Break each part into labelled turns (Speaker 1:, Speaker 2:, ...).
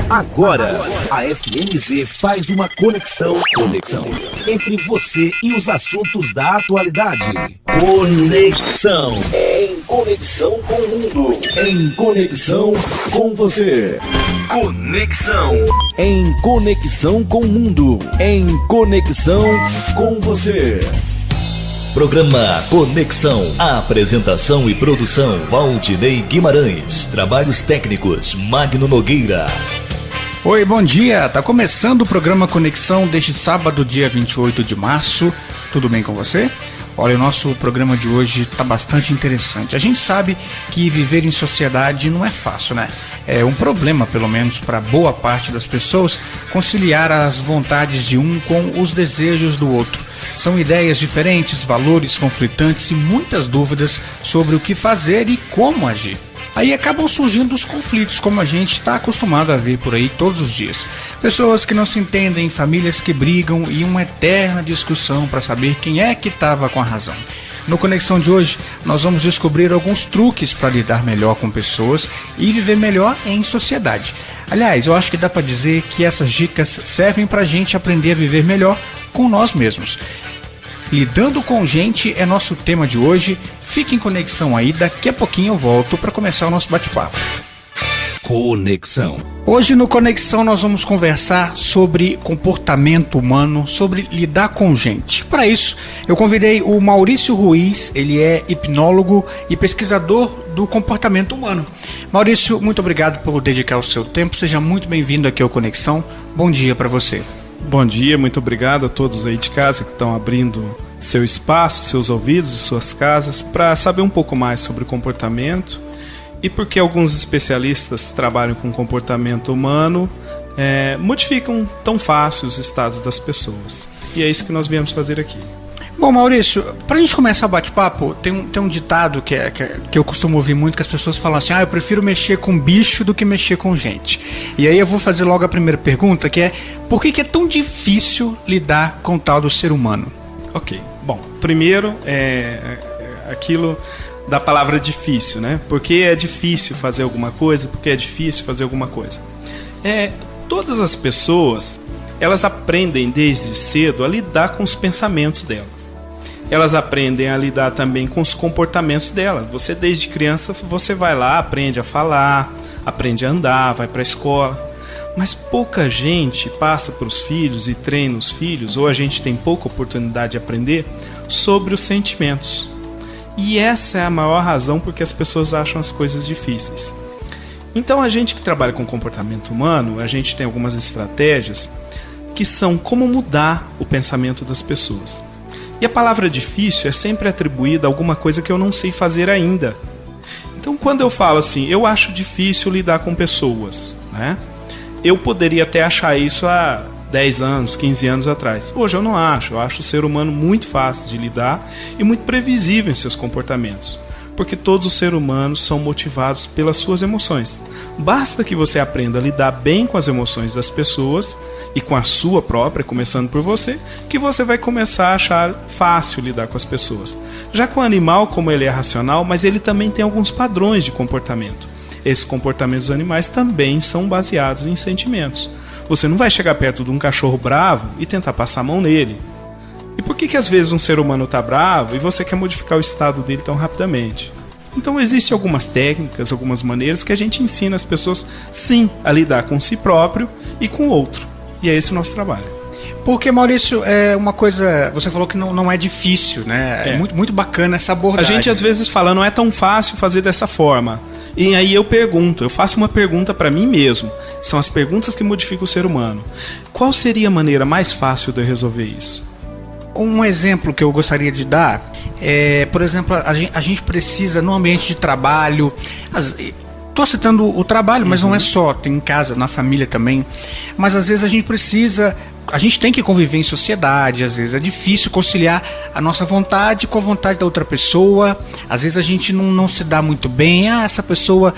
Speaker 1: Agora, a FMZ faz uma conexão entre você e os assuntos da atualidade. Conexão. Em conexão com o mundo. Em conexão com você. Conexão. Em conexão com o mundo. Em conexão com você.
Speaker 2: Programa Conexão. Apresentação e produção Valdinei Guimarães. Trabalhos técnicos Magno Nogueira.
Speaker 3: Oi, bom dia. Tá começando o programa Conexão deste sábado, dia 28 de março. Tudo bem com você? Olha, o nosso programa de hoje tá bastante interessante. A gente sabe que viver em sociedade não é fácil, né? É um problema, pelo menos para boa parte das pessoas, conciliar as vontades de um com os desejos do outro. São ideias diferentes, valores conflitantes e muitas dúvidas sobre o que fazer e como agir. Aí acabam surgindo os conflitos, como a gente está acostumado a ver por aí todos os dias. Pessoas que não se entendem, famílias que brigam e uma eterna discussão para saber quem é que estava com a razão. No Conexão de hoje, nós vamos descobrir alguns truques para lidar melhor com pessoas e viver melhor em sociedade. Aliás, eu acho que dá para dizer que essas dicas servem para a gente aprender a viver melhor com nós mesmos. Lidando com gente é nosso tema de hoje. Fique em conexão aí, daqui a pouquinho eu volto para começar o nosso bate-papo.
Speaker 1: Conexão.
Speaker 3: Hoje no Conexão nós vamos conversar sobre comportamento humano, sobre lidar com gente. Para isso, eu convidei o Maurício Ruiz, ele é hipnólogo e pesquisador do comportamento humano. Maurício, muito obrigado por dedicar o seu tempo, seja muito bem-vindo aqui ao Conexão. Bom dia para você.
Speaker 4: Bom dia, muito obrigado a todos aí de casa que estão abrindo seu espaço, seus ouvidos e suas casas para saber um pouco mais sobre comportamento e porque alguns especialistas trabalham com comportamento humano modificam tão fácil os estados das pessoas. E é isso que nós viemos fazer aqui.
Speaker 3: Bom, Maurício, pra gente começar o bate-papo, tem um ditado que eu costumo ouvir muito, que as pessoas falam assim, eu prefiro mexer com bicho do que mexer com gente. E aí eu vou fazer logo a primeira pergunta, que é, por que é tão difícil lidar com o tal do ser humano?
Speaker 4: Ok, bom, primeiro aquilo da palavra difícil, né? Por que é difícil fazer alguma coisa? Por que é difícil fazer alguma coisa? Todas as pessoas, elas aprendem desde cedo a lidar com os pensamentos delas. Elas aprendem a lidar também com os comportamentos dela. Você desde criança, você vai lá, aprende a falar, aprende a andar, vai para a escola. Mas pouca gente passa para os filhos e treina os filhos, ou a gente tem pouca oportunidade de aprender sobre os sentimentos. E essa é a maior razão porque as pessoas acham as coisas difíceis. Então a gente que trabalha com comportamento humano, a gente tem algumas estratégias que são como mudar o pensamento das pessoas. E a palavra difícil é sempre atribuída a alguma coisa que eu não sei fazer ainda. Então quando eu falo assim, eu acho difícil lidar com pessoas, né? Eu poderia até achar isso há 10 anos, 15 anos atrás. Hoje eu não acho, eu acho o ser humano muito fácil de lidar e muito previsível em seus comportamentos. Porque todos os seres humanos são motivados pelas suas emoções. Basta que você aprenda a lidar bem com as emoções das pessoas e com a sua própria, começando por você, que você vai começar a achar fácil lidar com as pessoas. Já com o animal, como ele é racional, mas ele também tem alguns padrões de comportamento. Esses comportamentos dos animais também são baseados em sentimentos. Você não vai chegar perto de um cachorro bravo e tentar passar a mão nele. E por que às vezes um ser humano está bravo e você quer modificar o estado dele tão rapidamente? Então existem algumas técnicas, algumas maneiras que a gente ensina as pessoas, sim, a lidar com si próprio e com o outro. E é esse o nosso trabalho.
Speaker 3: Porque, Maurício, é uma coisa, você falou que não é difícil, né? É muito, muito bacana essa abordagem.
Speaker 4: A gente às vezes fala, não é tão fácil fazer dessa forma. E aí eu faço uma pergunta para mim mesmo. São as perguntas que modificam o ser humano. Qual seria a maneira mais fácil de eu resolver isso?
Speaker 3: Um exemplo que eu gostaria de dar é, por exemplo, a gente precisa, no ambiente de trabalho, estou citando o trabalho, mas não é só, tem em casa, na família também, mas às vezes a gente tem que conviver em sociedade, às vezes é difícil conciliar a nossa vontade com a vontade da outra pessoa, às vezes a gente não se dá muito bem, essa pessoa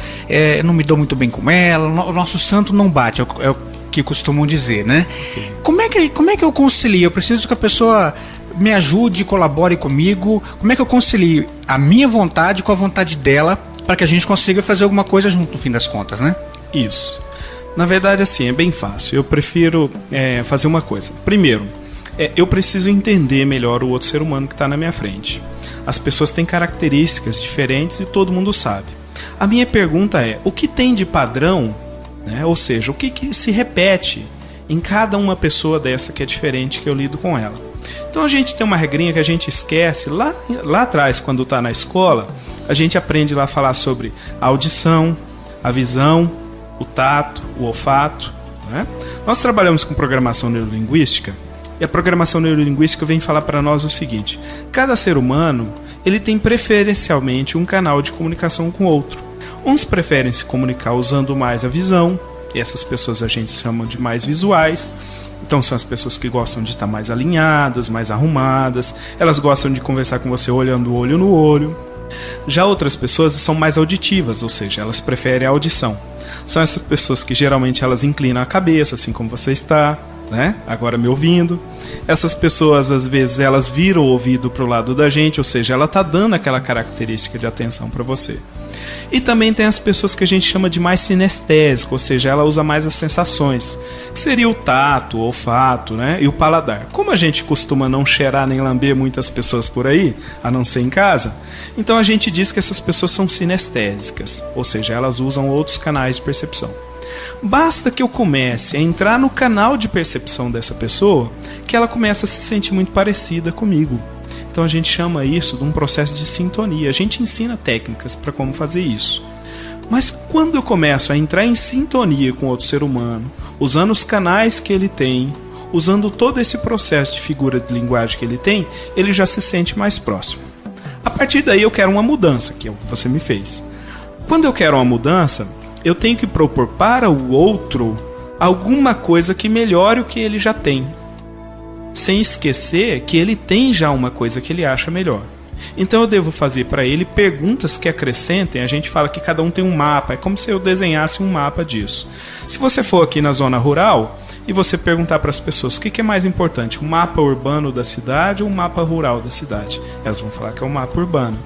Speaker 3: não me dou muito bem com ela, o nosso santo não bate, é o que costumam dizer, né? Okay. Como é que eu concilio? Eu preciso que a pessoa me ajude, colabore comigo, como é que eu concilio a minha vontade com a vontade dela, para que a gente consiga fazer alguma coisa junto no fim das contas, né?
Speaker 4: Isso. Na verdade, assim, é bem fácil. Eu prefiro fazer uma coisa. Primeiro, eu preciso entender melhor o outro ser humano que está na minha frente. As pessoas têm características diferentes e todo mundo sabe. A minha pergunta é, o que tem de padrão, né? Ou seja, o que se repete em cada uma pessoa dessa que é diferente que eu lido com ela? Então a gente tem uma regrinha que a gente esquece lá atrás, quando está na escola, a gente aprende lá a falar sobre a audição, a visão, o tato, o olfato, né? Nós trabalhamos com programação neurolinguística e a programação neurolinguística vem falar para nós o seguinte: cada ser humano ele tem preferencialmente um canal de comunicação com o outro. Uns preferem se comunicar usando mais a visão, e essas pessoas a gente chama de mais visuais. Então são as pessoas que gostam de estar mais alinhadas, mais arrumadas, elas gostam de conversar com você olhando olho no olho. Já outras pessoas são mais auditivas, ou seja, elas preferem a audição. São essas pessoas que geralmente elas inclinam a cabeça, assim como você está, né? Agora me ouvindo. Essas pessoas, às vezes, elas viram o ouvido para o lado da gente, ou seja, ela está dando aquela característica de atenção para você. E também tem as pessoas que a gente chama de mais sinestésico, ou seja, ela usa mais as sensações, que seria o tato, o olfato, né? E o paladar. Como a gente costuma não cheirar nem lamber muitas pessoas por aí, a não ser em casa, então a gente diz que essas pessoas são sinestésicas, ou seja, elas usam outros canais de percepção. Basta que eu comece a entrar no canal de percepção dessa pessoa que ela começa a se sentir muito parecida comigo. Então a gente chama isso de um processo de sintonia. A gente ensina técnicas para como fazer isso. Mas quando eu começo a entrar em sintonia com outro ser humano, usando os canais que ele tem, usando todo esse processo de figura de linguagem que ele tem, ele já se sente mais próximo. A partir daí eu quero uma mudança, que é o que você me fez. Quando eu quero uma mudança, eu tenho que propor para o outro alguma coisa que melhore o que ele já tem, sem esquecer que ele tem já uma coisa que ele acha melhor. Então eu devo fazer para ele perguntas que acrescentem. A gente fala que cada um tem um mapa, é como se eu desenhasse um mapa disso. Se você for aqui na zona rural e você perguntar para as pessoas o que é mais importante, o mapa urbano da cidade ou o mapa rural da cidade, elas vão falar que é o mapa urbano.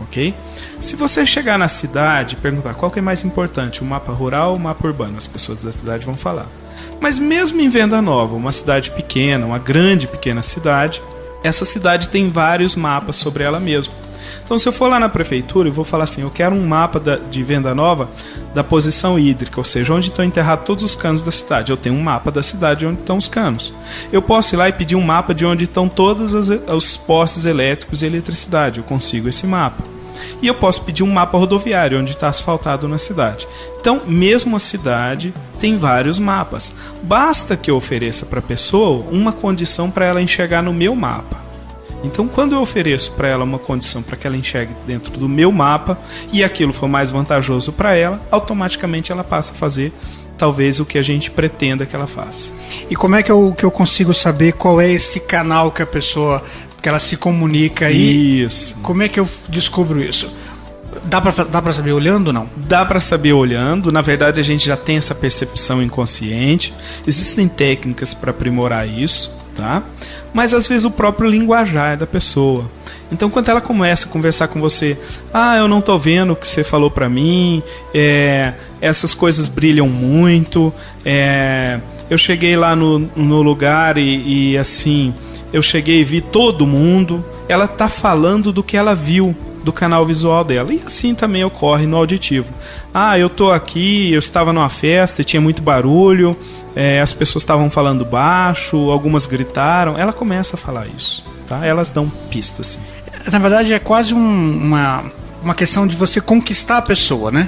Speaker 4: Ok? Se você chegar na cidade e perguntar qual que é mais importante, o mapa rural ou o mapa urbano, as pessoas da cidade vão falar. Mas mesmo em Venda Nova, uma cidade pequena, uma grande pequena cidade, essa cidade tem vários mapas sobre ela mesma. Então se eu for lá na prefeitura e vou falar assim, eu quero um mapa de Venda Nova da posição hídrica, ou seja, onde estão enterrados todos os canos da cidade. Eu tenho um mapa da cidade onde estão os canos. Eu posso ir lá e pedir um mapa de onde estão todos os postes elétricos e eletricidade. Eu consigo esse mapa. E eu posso pedir um mapa rodoviário, onde está asfaltado na cidade. Então, mesmo a cidade tem vários mapas. Basta que eu ofereça para a pessoa uma condição para ela enxergar no meu mapa. Então, quando eu ofereço para ela uma condição para que ela enxergue dentro do meu mapa e aquilo for mais vantajoso para ela, automaticamente ela passa a fazer talvez o que a gente pretenda que ela faça.
Speaker 3: E como é que eu consigo saber qual é esse canal que a pessoa, que ela se comunica aí?
Speaker 4: Isso.
Speaker 3: Como é que eu descubro isso? Dá pra saber olhando ou não?
Speaker 4: Dá pra saber olhando. Na verdade, a gente já tem essa percepção inconsciente. Existem técnicas para aprimorar isso, tá? Mas às vezes o próprio linguajar da pessoa. Então, quando ela começa a conversar com você, eu não tô vendo o que você falou pra mim, essas coisas brilham muito, eu cheguei lá no lugar e assim, eu cheguei e vi todo mundo. Ela tá falando do que ela viu, do canal visual dela. E assim também ocorre no auditivo. Eu tô aqui, eu estava numa festa e tinha muito barulho, as pessoas estavam falando baixo, algumas gritaram. Ela começa a falar isso, tá? Elas dão pistas, sim.
Speaker 3: Na verdade é quase uma questão de você conquistar a pessoa, né?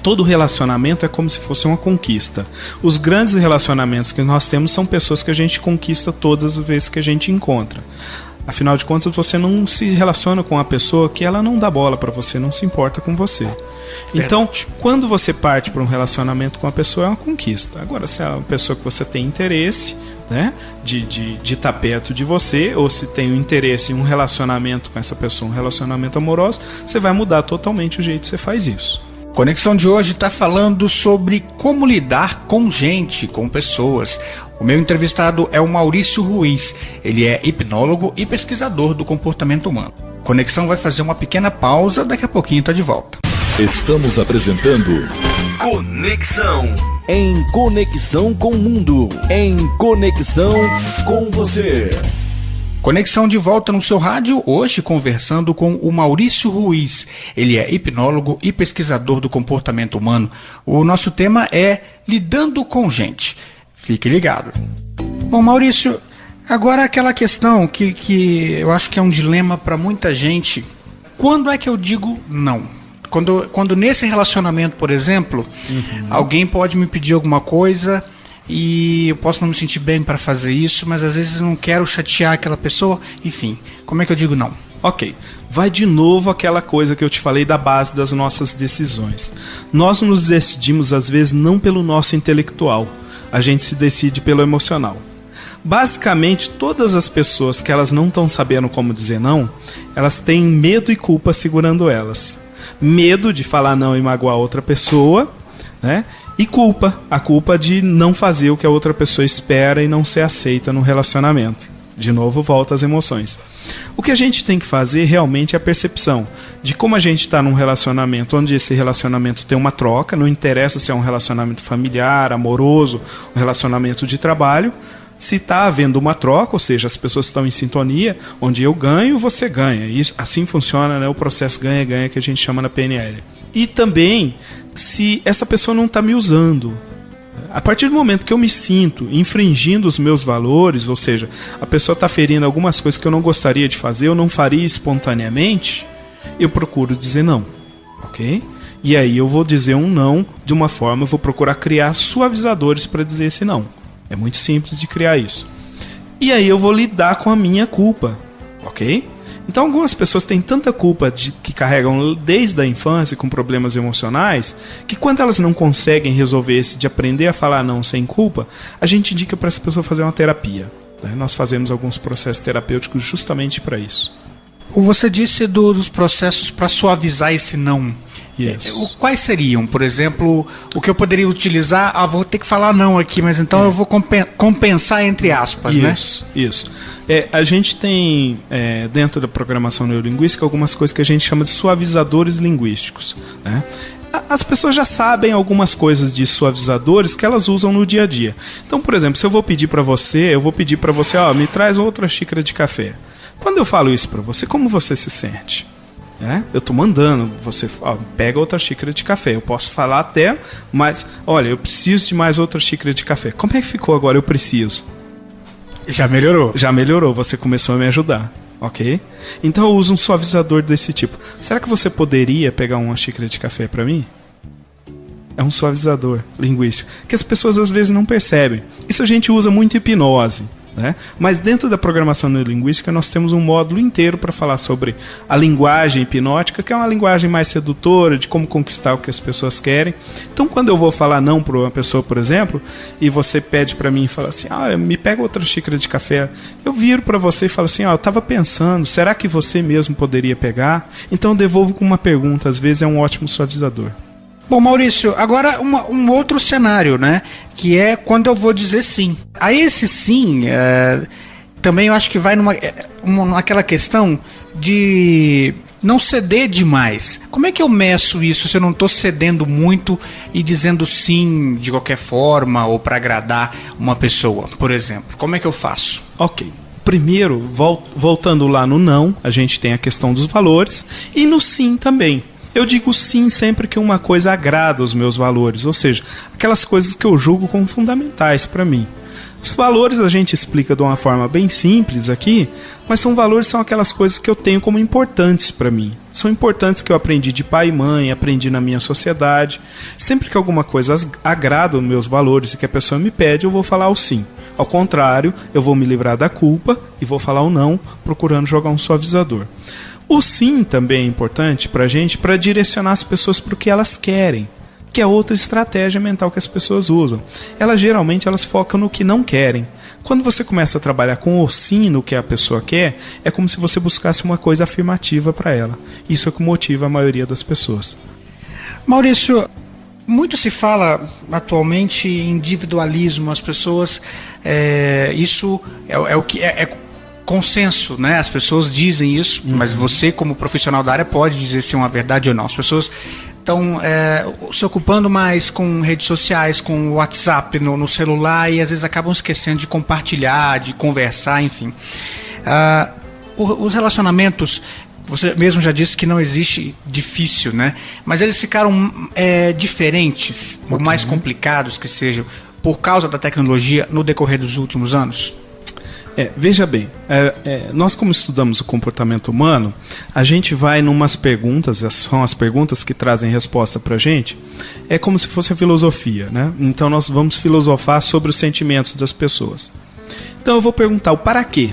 Speaker 4: Todo relacionamento é como se fosse uma conquista. Os grandes relacionamentos que nós temos são pessoas que a gente conquista todas as vezes que a gente encontra. Afinal de contas, você não se relaciona com uma pessoa que ela não dá bola pra você, não se importa com você. Então, quando você parte para um relacionamento com a pessoa, é uma conquista. Agora, se é uma pessoa que você tem interesse, né, de estar perto de você, ou se tem um interesse em um relacionamento com essa pessoa, um relacionamento amoroso, você vai mudar totalmente o jeito que você faz isso.
Speaker 3: Conexão de hoje está falando sobre como lidar com gente, com pessoas. O meu entrevistado é o Maurício Ruiz. Ele é hipnólogo e pesquisador do comportamento humano. Conexão vai fazer uma pequena pausa, daqui a pouquinho está de volta.
Speaker 2: Estamos apresentando
Speaker 1: Conexão. Em conexão com o mundo. Em conexão com você.
Speaker 3: Conexão de volta no seu rádio, hoje conversando com o Maurício Ruiz. Ele é hipnólogo e pesquisador do comportamento humano. O nosso tema é lidando com gente. Fique ligado. Bom, Maurício, agora aquela questão que eu acho que é um dilema para muita gente. Quando é que eu digo não? Quando nesse relacionamento, por exemplo, alguém pode me pedir alguma coisa e eu posso não me sentir bem para fazer isso, mas às vezes eu não quero chatear aquela pessoa. Enfim, como é que eu digo não?
Speaker 4: Ok, vai de novo aquela coisa que eu te falei da base das nossas decisões. Nós nos decidimos às vezes não pelo nosso intelectual, a gente se decide pelo emocional. Basicamente, todas as pessoas que elas não estão sabendo como dizer não, elas têm medo e culpa segurando elas. Medo de falar não e magoar outra pessoa, né? E culpa, a culpa de não fazer o que a outra pessoa espera e não ser aceita no relacionamento. De novo, volta às emoções. O que a gente tem que fazer realmente é a percepção de como a gente está num relacionamento onde esse relacionamento tem uma troca, não interessa se é um relacionamento familiar, amoroso, um relacionamento de trabalho. Se está havendo uma troca, ou seja, as pessoas estão em sintonia, onde eu ganho, você ganha. E assim funciona, né, o processo ganha-ganha que a gente chama na PNL. E também, se essa pessoa não está me usando. A partir do momento que eu me sinto infringindo os meus valores, ou seja, a pessoa está ferindo algumas coisas que eu não gostaria de fazer, eu não faria espontaneamente, eu procuro dizer não, ok? E aí eu vou dizer um não de uma forma, eu vou procurar criar suavizadores para dizer esse não. É muito simples de criar isso. E aí eu vou lidar com a minha culpa, ok? Então algumas pessoas têm tanta culpa que carregam desde a infância com problemas emocionais, que quando elas não conseguem resolver esse de aprender a falar não sem culpa, a gente indica para essa pessoa fazer uma terapia, né? Nós fazemos alguns processos terapêuticos justamente para isso.
Speaker 3: Você disse dos processos para suavizar esse não.
Speaker 4: Yes.
Speaker 3: Quais seriam, por exemplo, o que eu poderia utilizar? Vou ter que falar não aqui, mas então eu vou compensar entre aspas, né?
Speaker 4: Isso. A gente tem, dentro da programação neurolinguística, algumas coisas que a gente chama de suavizadores linguísticos, né? As pessoas já sabem algumas coisas de suavizadores que elas usam no dia a dia. Então, por exemplo, se eu vou pedir para você, me traz outra xícara de café. Quando eu falo isso para você, como você se sente? Eu estou mandando, você pega outra xícara de café. Eu posso falar até, mas olha, eu preciso de mais outra xícara de café. Como é que ficou agora? Eu preciso.
Speaker 3: Já melhorou.
Speaker 4: Já melhorou, você começou a me ajudar, ok? Então eu uso um suavizador desse tipo. Será que você poderia pegar uma xícara de café para mim? É um suavizador linguístico que as pessoas às vezes não percebem. Isso a gente usa muito em hipnose, né? Mas dentro da programação neurolinguística nós temos um módulo inteiro para falar sobre a linguagem hipnótica, que é uma linguagem mais sedutora, de como conquistar o que as pessoas querem. Então quando eu vou falar não para uma pessoa, por exemplo, e você pede para mim e fala assim, me pega outra xícara de café, eu viro para você e falo assim, eu estava pensando, será que você mesmo poderia pegar? Então eu devolvo com uma pergunta, às vezes é um ótimo suavizador.
Speaker 3: Bom, Maurício, agora um outro cenário, né? Que é quando eu vou dizer sim. Aí esse sim, também eu acho que vai naquela questão de não ceder demais. Como é que eu meço isso se eu não estou cedendo muito e dizendo sim de qualquer forma ou para agradar uma pessoa, por exemplo? Como é que eu faço?
Speaker 4: Ok. Primeiro, voltando lá no não, a gente tem a questão dos valores e no sim também. Eu digo sim sempre que uma coisa agrada os meus valores, ou seja, aquelas coisas que eu julgo como fundamentais para mim. Os valores a gente explica de uma forma bem simples aqui, mas são aquelas coisas que eu tenho como importantes para mim. São importantes que eu aprendi de pai e mãe, aprendi na minha sociedade. Sempre que alguma coisa agrada os meus valores e que a pessoa me pede, eu vou falar o sim. Ao contrário, eu vou me livrar da culpa e vou falar o não, procurando jogar um suavizador. O sim também é importante para a gente, para direcionar as pessoas para o que elas querem, que é outra estratégia mental que as pessoas usam. Geralmente elas focam no que não querem. Quando você começa a trabalhar com o sim no que a pessoa quer, é como se você buscasse uma coisa afirmativa para ela. Isso é o que motiva a maioria das pessoas.
Speaker 3: Maurício, muito se fala atualmente em individualismo. As pessoas, isso é o que é consenso, né? As pessoas dizem isso, mas você como profissional da área pode dizer se é uma verdade ou não. As pessoas estão se ocupando mais com redes sociais, com o WhatsApp no celular, e às vezes acabam esquecendo de compartilhar, de conversar, enfim. Os relacionamentos, você mesmo já disse que não existe difícil, né? Mas eles ficaram diferentes, ou mais complicados que sejam, por causa da tecnologia no decorrer dos últimos anos?
Speaker 4: Veja bem, nós como estudamos o comportamento humano, a gente vai numas perguntas, são as perguntas que trazem resposta pra gente, é como se fosse a filosofia, né? Então nós vamos filosofar sobre os sentimentos das pessoas. Então eu vou perguntar o para quê?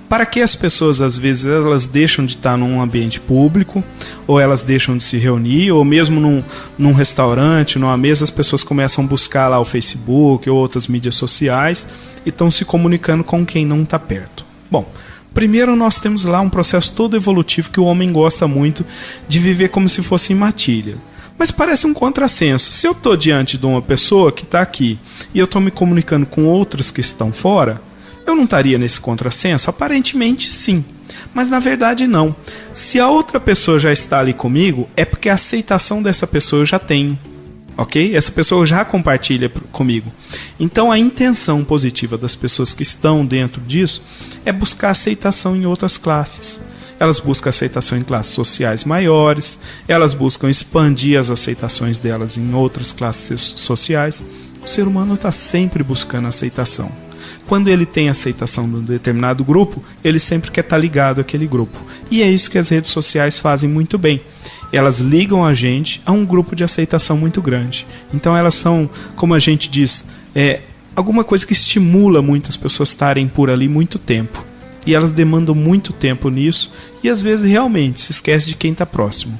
Speaker 4: Para que as pessoas, às vezes, elas deixam de estar num ambiente público, ou elas deixam de se reunir, ou mesmo num restaurante, numa mesa, as pessoas começam a buscar lá o Facebook ou outras mídias sociais e estão se comunicando com quem não está perto. Bom, primeiro nós temos lá um processo todo evolutivo que o homem gosta muito de viver como se fosse em matilha. Mas parece um contrassenso. Se eu estou diante de uma pessoa que está aqui e eu estou me comunicando com outras que estão fora, eu não estaria nesse contrassenso? Aparentemente sim, mas na verdade não. Se a outra pessoa já está ali comigo, é porque a aceitação dessa pessoa eu já tenho, ok? Essa pessoa já compartilha comigo. Então a intenção positiva das pessoas que estão dentro disso é buscar aceitação em outras classes. Elas buscam aceitação em classes sociais maiores, elas buscam expandir as aceitações delas em outras classes sociais. O ser humano está sempre buscando aceitação. Quando ele tem aceitação de um determinado grupo, ele sempre quer estar ligado àquele grupo. E é isso que as redes sociais fazem muito bem. Elas ligam a gente a um grupo de aceitação muito grande. Então elas são, como a gente diz, alguma coisa que estimula muitas pessoas estarem por ali muito tempo. E elas demandam muito tempo nisso e às vezes realmente se esquece de quem está próximo.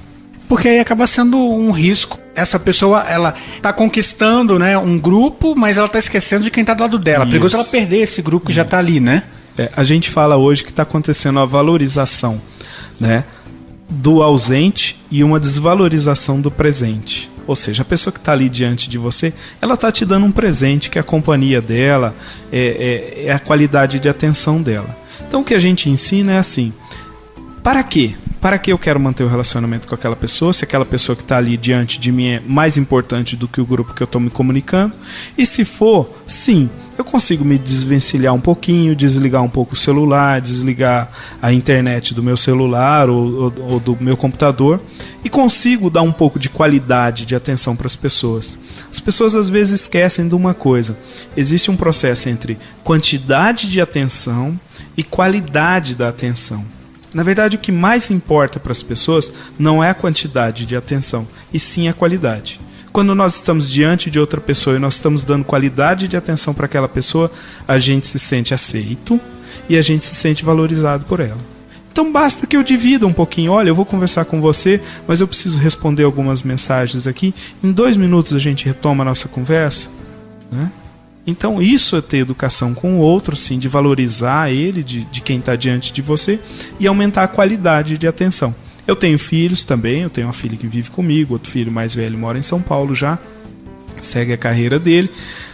Speaker 3: Porque aí acaba sendo um risco. Essa pessoa, ela tá conquistando, né, um grupo, mas ela tá esquecendo de quem tá do lado dela. É perigoso ela perder esse grupo que já tá ali, né?
Speaker 4: A gente fala hoje que está acontecendo a valorização, né, do ausente e uma desvalorização do presente. Ou seja, a pessoa que está ali diante de você, ela está te dando um presente, que é a companhia dela, é a qualidade de atenção dela. Então o que a gente ensina é assim: para quê? Para que eu quero manter o relacionamento com aquela pessoa, se aquela pessoa que está ali diante de mim é mais importante do que o grupo que eu estou me comunicando? E se for, sim, eu consigo me desvencilhar um pouquinho, desligar um pouco o celular, desligar a internet do meu celular ou do meu computador e consigo dar um pouco de qualidade de atenção para as pessoas. As pessoas às vezes esquecem de uma coisa: existe um processo entre quantidade de atenção e qualidade da atenção. Na verdade, o que mais importa para as pessoas não é a quantidade de atenção, e sim a qualidade. Quando nós estamos diante de outra pessoa e nós estamos dando qualidade de atenção para aquela pessoa, a gente se sente aceito e a gente se sente valorizado por ela. Então basta que eu divida um pouquinho. Olha, eu vou conversar com você, mas eu preciso responder algumas mensagens aqui. Em 2 minutos a gente retoma a nossa conversa, né? Então isso é ter educação com o outro, sim, de valorizar ele, de quem está diante de você, e aumentar a qualidade de atenção. Eu tenho filhos também, eu tenho uma filha que vive comigo, outro filho mais velho mora em São Paulo já, segue a carreira dele,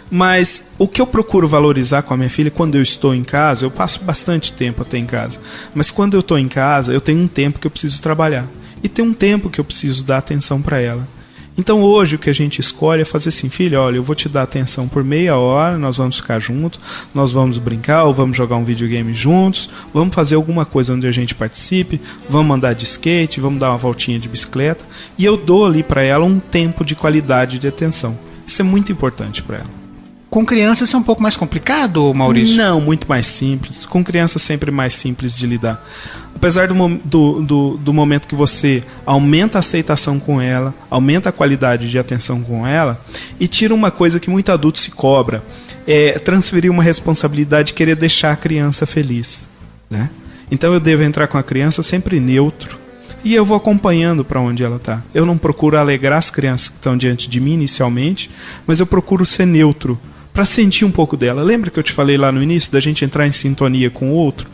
Speaker 4: mas o que eu procuro valorizar com a minha filha quando eu estou em casa, eu passo bastante tempo até em casa, mas quando eu estou em casa eu tenho um tempo que eu preciso trabalhar, e tem um tempo que eu preciso dar atenção para ela. Então hoje o que a gente escolhe é fazer assim: filha, olha, eu vou te dar atenção por meia hora, nós vamos ficar juntos, nós vamos brincar ou vamos jogar um videogame juntos, vamos fazer alguma coisa onde a gente participe, vamos andar de skate, vamos dar uma voltinha de bicicleta, e eu dou ali para ela um tempo de qualidade de atenção. Isso é muito importante para ela.
Speaker 3: Com crianças é um pouco mais complicado, Maurício?
Speaker 4: Não, muito mais simples. Com crianças sempre mais simples de lidar. Apesar do momento que você aumenta a aceitação com ela, aumenta a qualidade de atenção com ela, e tira uma coisa que muito adulto se cobra, é transferir uma responsabilidade de querer deixar a criança feliz, né? Então eu devo entrar com a criança sempre neutro, e eu vou acompanhando para onde ela está. Eu não procuro alegrar as crianças que estão diante de mim inicialmente, mas eu procuro ser neutro, para sentir um pouco dela. Lembra que eu te falei lá no início da gente entrar em sintonia com o outro?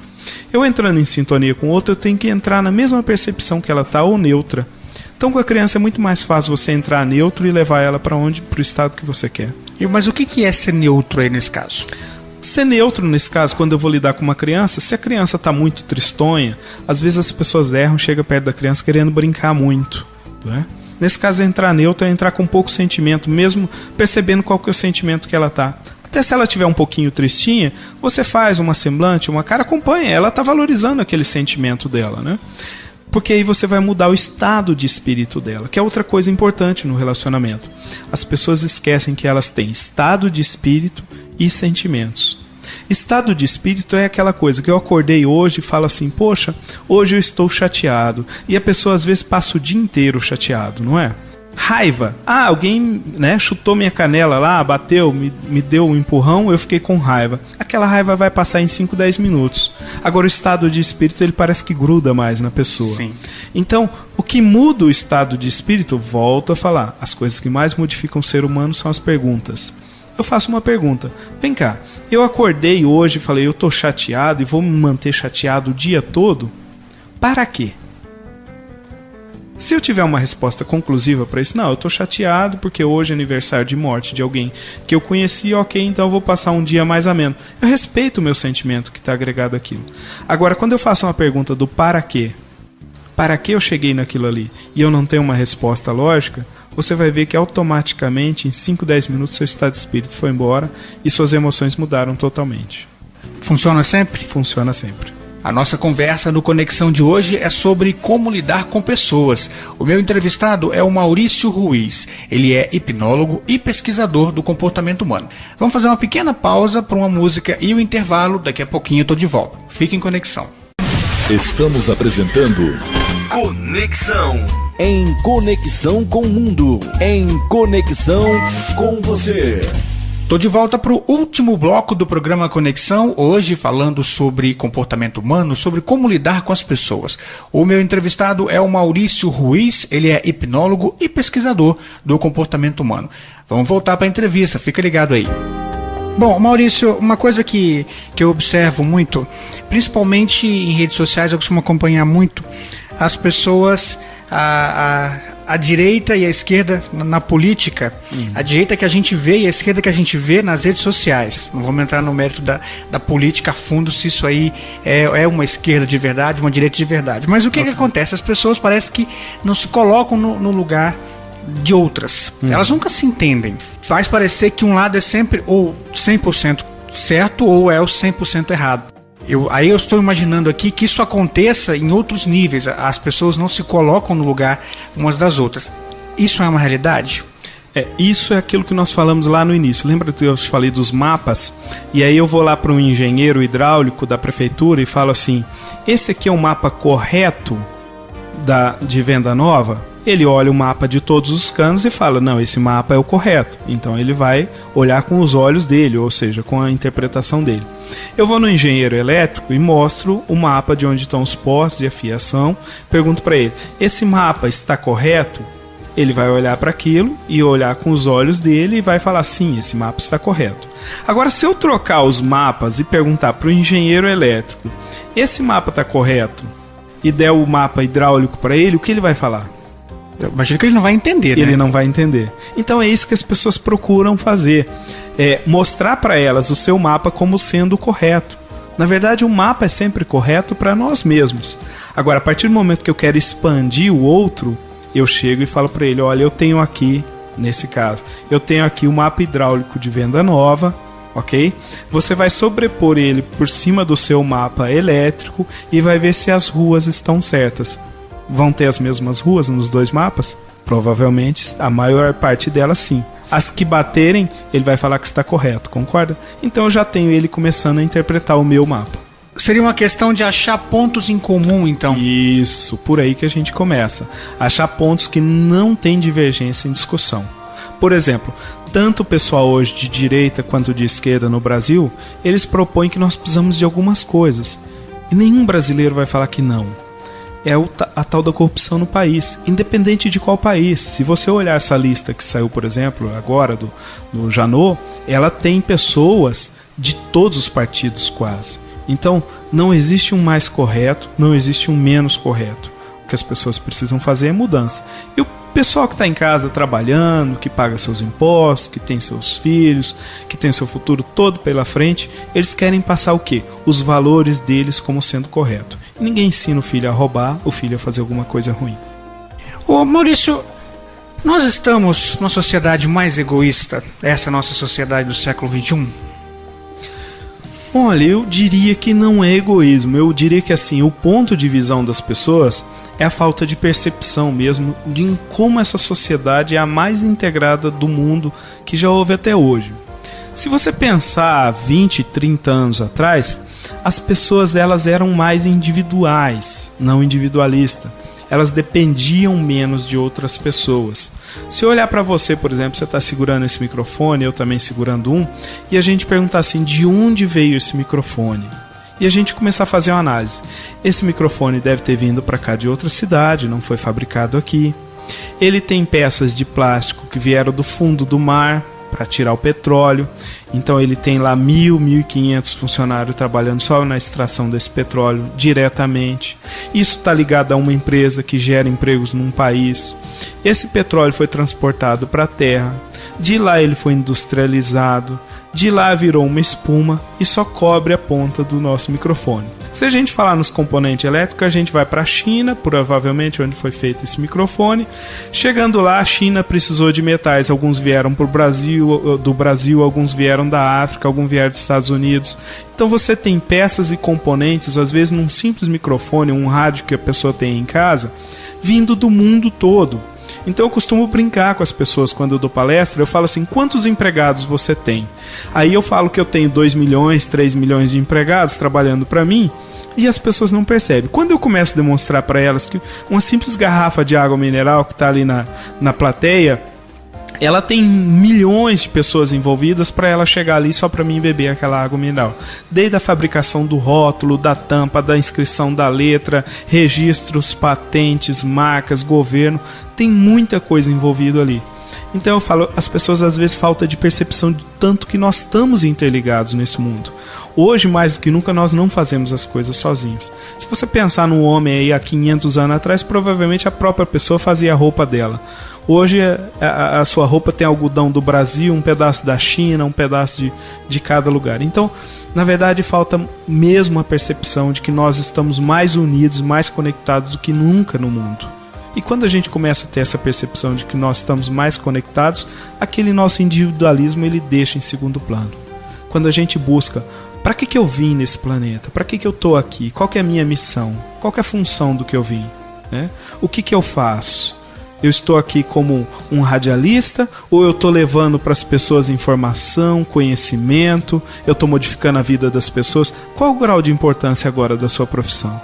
Speaker 4: Eu entrando em sintonia com o outro, eu tenho que entrar na mesma percepção que ela está, ou neutra. Então com a criança é muito mais fácil você entrar neutro e levar ela para o estado que você quer.
Speaker 3: Mas o que é ser neutro aí nesse caso?
Speaker 4: Ser neutro nesse caso, quando eu vou lidar com uma criança, se a criança está muito tristonha, às vezes as pessoas erram, chegam perto da criança querendo brincar muito, né? Nesse caso, entrar neutro é entrar com pouco sentimento, mesmo percebendo qual que é o sentimento que ela tá. Até se ela tiver um pouquinho tristinha, você faz uma semblante, uma cara, acompanha, ela tá valorizando aquele sentimento dela, né? Porque aí você vai mudar o estado de espírito dela, que é outra coisa importante no relacionamento. As pessoas esquecem que elas têm estado de espírito e sentimentos. Estado de espírito é aquela coisa que eu acordei hoje e falo assim, poxa, hoje eu estou chateado. E a pessoa às vezes passa o dia inteiro chateado, não é? Raiva. Alguém, né, chutou minha canela lá, bateu, me deu um empurrão, eu fiquei com raiva. Aquela raiva vai passar em 5, 10 minutos. Agora o estado de espírito, ele parece que gruda mais na pessoa.
Speaker 3: Sim.
Speaker 4: Então, o que muda o estado de espírito, volto a falar, as coisas que mais modificam o ser humano são as perguntas. Eu faço uma pergunta. Vem cá, eu acordei hoje e falei, eu tô chateado e vou me manter chateado o dia todo? Para quê? Se eu tiver uma resposta conclusiva para isso, não, eu tô chateado porque hoje é aniversário de morte de alguém que eu conheci, ok, então eu vou passar um dia mais ameno. Eu respeito o meu sentimento que está agregado àquilo. Agora, quando eu faço uma pergunta do para quê eu cheguei naquilo ali, e eu não tenho uma resposta lógica, você vai ver que automaticamente, em 5, 10 minutos, seu estado de espírito foi embora e suas emoções mudaram totalmente.
Speaker 3: Funciona sempre?
Speaker 4: Funciona sempre.
Speaker 3: A nossa conversa no Conexão de hoje é sobre como lidar com pessoas. O meu entrevistado é o Maurício Ruiz. Ele é hipnólogo e pesquisador do comportamento humano. Vamos fazer uma pequena pausa para uma música e o intervalo. Daqui a pouquinho eu estou de volta. Fique em conexão.
Speaker 2: Estamos apresentando
Speaker 1: Conexão. Em conexão com o mundo. Em conexão com você.
Speaker 3: Estou de volta para o último bloco do programa Conexão, hoje falando sobre comportamento humano, sobre como lidar com as pessoas. O meu entrevistado é o Maurício Ruiz, ele é hipnólogo e pesquisador do comportamento humano. Vamos voltar para a entrevista, fica ligado aí. Bom, Maurício, uma coisa que eu observo muito, principalmente em redes sociais, eu costumo acompanhar muito as pessoas... A direita e a esquerda na política, a direita que a gente vê e a esquerda que a gente vê nas redes sociais. Não vamos entrar no mérito da política a fundo, se isso aí é uma esquerda de verdade, uma direita de verdade. Mas o que acontece? As pessoas parecem que não se colocam no lugar de outras. Elas nunca se entendem. Faz parecer que um lado é sempre ou 100% certo ou é o 100% errado. Aí eu estou imaginando aqui que isso aconteça em outros níveis. As pessoas não se colocam no lugar umas das outras. Isso é uma realidade?
Speaker 4: Isso é aquilo que nós falamos lá no início. Lembra que eu te falei dos mapas? E aí eu vou lá para um engenheiro hidráulico da prefeitura e falo assim, esse aqui é o mapa correto de Venda Nova? Ele olha o mapa de todos os canos e fala, não, esse mapa é o correto. Então ele vai olhar com os olhos dele, ou seja, com a interpretação dele. Eu vou no engenheiro elétrico e mostro o mapa de onde estão os postos de fiação, pergunto para ele, esse mapa está correto? Ele vai olhar para aquilo e olhar com os olhos dele e vai falar, sim, esse mapa está correto. Agora, se eu trocar os mapas e perguntar para o engenheiro elétrico, esse mapa está correto? E der o mapa hidráulico para ele, o que ele vai falar?
Speaker 3: Eu imagino que ele não vai entender, né?
Speaker 4: Ele não vai entender. Então é isso que as pessoas procuram fazer. Mostrar para elas o seu mapa como sendo correto. Na verdade, o mapa é sempre correto para nós mesmos. Agora, a partir do momento que eu quero expandir o outro, eu chego e falo para ele, olha, eu tenho aqui, nesse caso, eu tenho aqui o mapa hidráulico de Venda Nova, ok? Você vai sobrepor ele por cima do seu mapa elétrico e vai ver se as ruas estão certas. Vão ter as mesmas ruas nos dois mapas? Provavelmente, a maior parte delas sim. As que baterem, ele vai falar que está correto, concorda? Então eu já tenho ele começando a interpretar o meu mapa.
Speaker 3: Seria uma questão de achar pontos em comum, então?
Speaker 4: Isso, por aí que a gente começa. Achar pontos que não tem divergência em discussão. Por exemplo, tanto o pessoal hoje de direita quanto de esquerda no Brasil, eles propõem que nós precisamos de algumas coisas. E nenhum brasileiro vai falar que não. É a tal da corrupção no país, independente de qual país. Se você olhar essa lista que saiu, por exemplo, agora do Janot, ela tem pessoas de todos os partidos quase. Então, não existe um mais correto, não existe um menos correto. O que as pessoas precisam fazer é mudança. E o pessoal que está em casa trabalhando, que paga seus impostos, que tem seus filhos, que tem seu futuro todo pela frente, eles querem passar o quê? Os valores deles como sendo correto. E ninguém ensina o filho a roubar, o filho a fazer alguma coisa ruim.
Speaker 3: Ô Maurício, Nós estamos numa sociedade mais egoísta, essa nossa sociedade do século XXI?
Speaker 4: Olha, eu diria que não é egoísmo. Eu diria que assim, o ponto de visão das pessoas é a falta de percepção mesmo de como essa sociedade é a mais integrada do mundo que já houve até hoje. Se você pensar 20, 30 anos atrás, as pessoas elas eram mais individuais, não individualistas. Elas dependiam menos de outras pessoas. Se eu olhar para você, por exemplo, você está segurando esse microfone, eu também segurando um, e a gente perguntar assim, de onde veio esse microfone? E a gente começar a fazer uma análise. Esse microfone deve ter vindo para cá de outra cidade, não foi fabricado aqui. Ele tem peças de plástico que vieram do fundo do mar para tirar o petróleo. Então ele tem lá 1.500 funcionários trabalhando só na extração desse petróleo diretamente. Isso está ligado a uma empresa que gera empregos num país. Esse petróleo foi transportado para a terra. De lá ele foi industrializado. De lá virou uma espuma e só cobre a ponta do nosso microfone. Se a gente falar nos componentes elétricos, a gente vai para a China, provavelmente onde foi feito esse microfone. Chegando lá, a China precisou de metais. Alguns vieram do Brasil, alguns vieram da África, alguns vieram dos Estados Unidos. Então você tem peças e componentes, às vezes num simples microfone, um rádio que a pessoa tem em casa, vindo do mundo todo. Então eu costumo brincar com as pessoas quando eu dou palestra, eu falo assim, quantos empregados você tem? Aí eu falo que eu tenho 2 milhões, 3 milhões de empregados trabalhando para mim, e as pessoas não percebem. Quando eu começo a demonstrar para elas que uma simples garrafa de água mineral que está ali na plateia, ela tem milhões de pessoas envolvidas para ela chegar ali só para mim beber aquela água mineral. Desde a fabricação do rótulo, da tampa, da inscrição da letra, registros, patentes, marcas, governo, tem muita coisa envolvida ali. Então eu falo, as pessoas às vezes falta de percepção de tanto que nós estamos interligados nesse mundo. Hoje, mais do que nunca, nós não fazemos as coisas sozinhos. Se você pensar num homem aí há 500 anos atrás, provavelmente a própria pessoa fazia a roupa dela. Hoje a sua roupa tem algodão do Brasil, um pedaço da China, um pedaço de cada lugar. Então, na verdade, falta mesmo a percepção de que nós estamos mais unidos, mais conectados do que nunca no mundo. E quando a gente começa a ter essa percepção de que nós estamos mais conectados, aquele nosso individualismo ele deixa em segundo plano. Quando a gente busca, para que eu vim nesse planeta? Para que eu estou aqui? Qual que é a minha missão? Qual que é a função do que eu vim? Né? O que eu faço? Eu estou aqui como um radialista ou eu estou levando para as pessoas informação, conhecimento, eu estou modificando a vida das pessoas? Qual o grau de importância agora da sua profissão?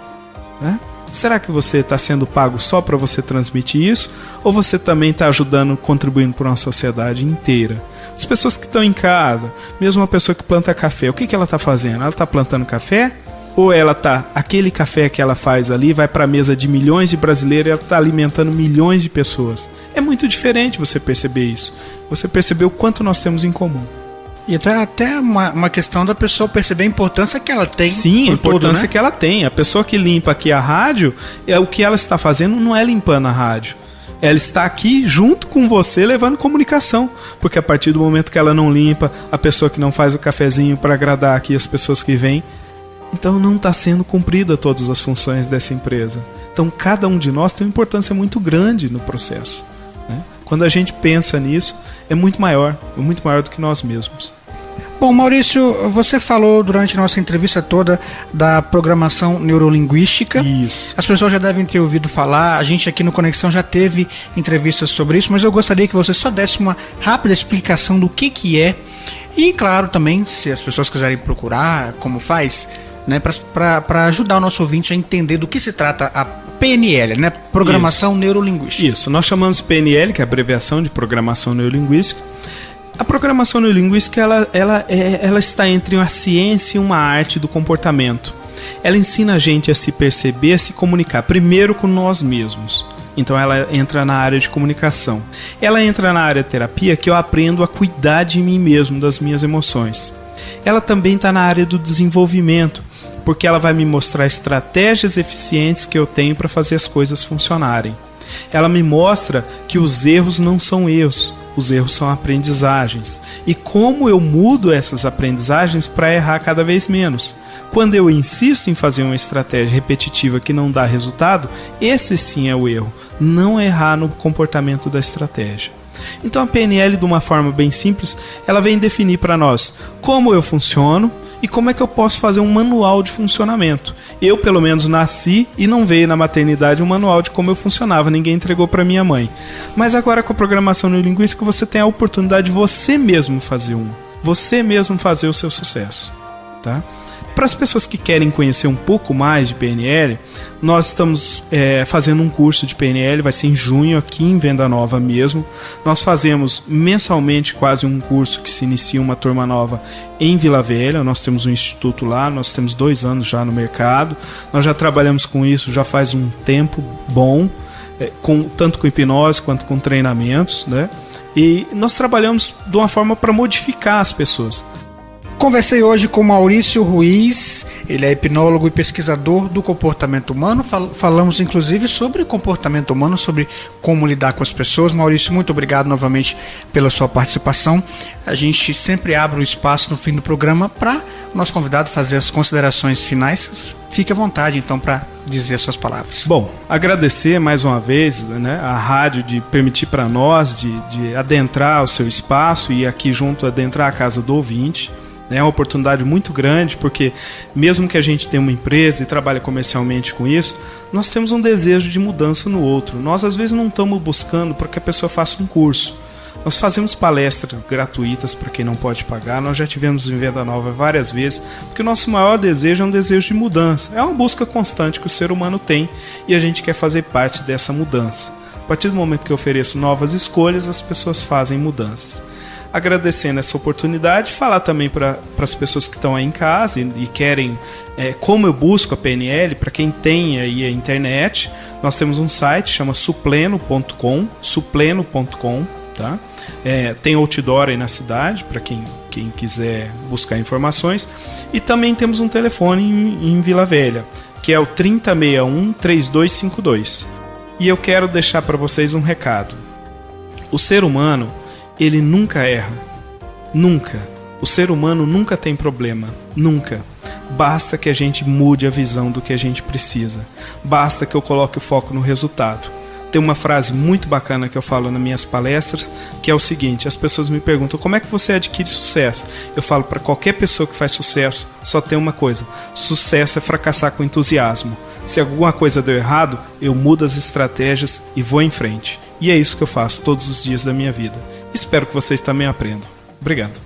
Speaker 4: Né? Será que você está sendo pago só para você transmitir isso? Ou você também está ajudando, contribuindo para uma sociedade inteira? As pessoas que estão em casa, mesmo uma pessoa que planta café, o que ela está fazendo? Ela está plantando café? Ou ela tá, aquele café que ela faz ali vai para a mesa de milhões de brasileiros e ela está alimentando milhões de pessoas? É muito diferente você perceber isso. Você perceber o quanto nós temos em comum.
Speaker 3: E até uma questão da pessoa perceber a importância que ela tem.
Speaker 4: Sim, a importância que ela tem. A pessoa que limpa aqui a rádio, o que ela está fazendo não é limpando a rádio. Ela está aqui junto com você levando comunicação. Porque a partir do momento que ela não limpa, a pessoa que não faz o cafezinho para agradar aqui as pessoas que vêm, então não está sendo cumprida todas as funções dessa empresa. Então cada um de nós tem uma importância muito grande no processo. Né? Quando a gente pensa nisso, é muito maior do que nós mesmos.
Speaker 3: Bom, Maurício, você falou durante a nossa entrevista toda da programação neurolinguística.
Speaker 4: Isso.
Speaker 3: As pessoas já devem ter ouvido falar, a gente aqui no Conexão já teve entrevistas sobre isso, mas eu gostaria que você só desse uma rápida explicação do que é. E claro também, se as pessoas quiserem procurar como faz, né, para ajudar o nosso ouvinte a entender do que se trata a PNL, né, Programação Neurolinguística.
Speaker 4: Isso, nós chamamos PNL, que é a abreviação de Programação Neurolinguística. A programação neurolinguística ela está entre uma ciência e uma arte do comportamento. Ela ensina a gente a se perceber, a se comunicar, primeiro com nós mesmos. Então ela entra na área de comunicação. Ela entra na área de terapia, que eu aprendo a cuidar de mim mesmo, das minhas emoções. Ela também está na área do desenvolvimento, porque ela vai me mostrar estratégias eficientes que eu tenho para fazer as coisas funcionarem. Ela me mostra que os erros não são erros. Os erros são aprendizagens. E como eu mudo essas aprendizagens para errar cada vez menos? Quando eu insisto em fazer uma estratégia repetitiva que não dá resultado, esse sim é o erro. Não errar no comportamento da estratégia. Então a PNL, de uma forma bem simples, ela vem definir para nós como eu funciono e como é que eu posso fazer um manual de funcionamento. Eu, pelo menos, nasci e não veio na maternidade um manual de como eu funcionava. Ninguém entregou para minha mãe. Mas agora, com a programação neurolinguística, você tem a oportunidade de você mesmo fazer um. Você mesmo fazer o seu sucesso. Tá? Para as pessoas que querem conhecer um pouco mais de PNL, nós estamos fazendo um curso de PNL, vai ser em junho aqui em Venda Nova mesmo. Nós fazemos mensalmente quase um curso que se inicia uma turma nova em Vila Velha. Nós temos um instituto lá, nós temos 2 anos já no mercado. Nós já trabalhamos com isso já faz um tempo bom, tanto com hipnose quanto com treinamentos, né? E nós trabalhamos de uma forma para modificar as pessoas.
Speaker 3: Conversei hoje com Maurício Ruiz, ele é hipnólogo e pesquisador do comportamento humano. Falamos inclusive sobre comportamento humano, sobre como lidar com as pessoas. Maurício, muito obrigado novamente pela sua participação. A gente sempre abre o espaço no fim do programa para o nosso convidado fazer as considerações finais. Fique à vontade então para dizer as suas palavras. Bom,
Speaker 4: agradecer mais uma vez, né, a rádio de permitir para nós de adentrar o seu espaço e aqui junto adentrar a casa do ouvinte. É uma oportunidade muito grande, porque mesmo que a gente tenha uma empresa e trabalhe comercialmente com isso, nós temos um desejo de mudança no outro. Nós às vezes não estamos buscando para que a pessoa faça um curso. Nós fazemos palestras gratuitas para quem não pode pagar. Nós já tivemos em Venda Nova várias vezes, porque o nosso maior desejo é um desejo de mudança. É uma busca constante que o ser humano tem e a gente quer fazer parte dessa mudança. A partir do momento que eu ofereço novas escolhas, as pessoas fazem mudanças. Agradecendo essa oportunidade, falar também para as pessoas que estão aí em casa e querem como eu busco a PNL, para quem tem aí a internet, nós temos um site, chama supleno.com, tá? Tem outdoor aí na cidade, para quem quiser buscar informações, e também temos um telefone em Vila Velha, que é o 3061-3252. E eu quero deixar para vocês um recado. O ser humano, ele nunca erra. Nunca. O ser humano nunca tem problema. Nunca. Basta que a gente mude a visão do que a gente precisa. Basta que eu coloque o foco no resultado. Tem uma frase muito bacana que eu falo nas minhas palestras, que é o seguinte: as pessoas me perguntam, como é que você adquire sucesso? Eu falo, para qualquer pessoa que faz sucesso, só tem uma coisa: sucesso é fracassar com entusiasmo. Se alguma coisa deu errado, eu mudo as estratégias e vou em frente. E é isso que eu faço todos os dias da minha vida. Espero que vocês também aprendam. Obrigado.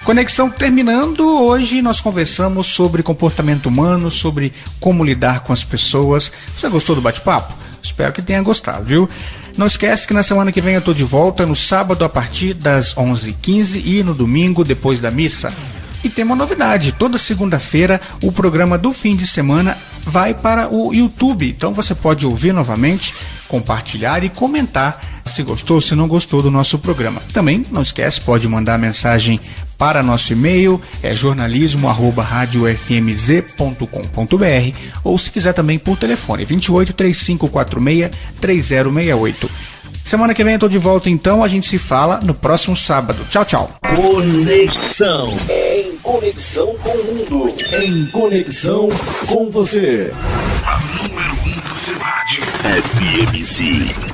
Speaker 3: Conexão terminando. Hoje nós conversamos sobre comportamento humano, sobre como lidar com as pessoas. Você gostou do bate-papo? Espero que tenha gostado, viu? Não esquece que na semana que vem eu estou de volta, no sábado a partir das 11h15 e no domingo depois da missa. E tem uma novidade: toda segunda-feira o programa do fim de semana vai para o YouTube. Então você pode ouvir novamente, compartilhar e comentar se gostou, se não gostou do nosso programa. Também não esquece, pode mandar mensagem para nosso e-mail, jornalismo@radiofmz.com.br, ou se quiser também por telefone 28 3546 3068. Semana que vem eu tô de volta, então a gente se fala no próximo sábado. Tchau, tchau.
Speaker 1: Conexão. Em conexão com o mundo. Em conexão com você. A número 1 do seu rádio. FMZ.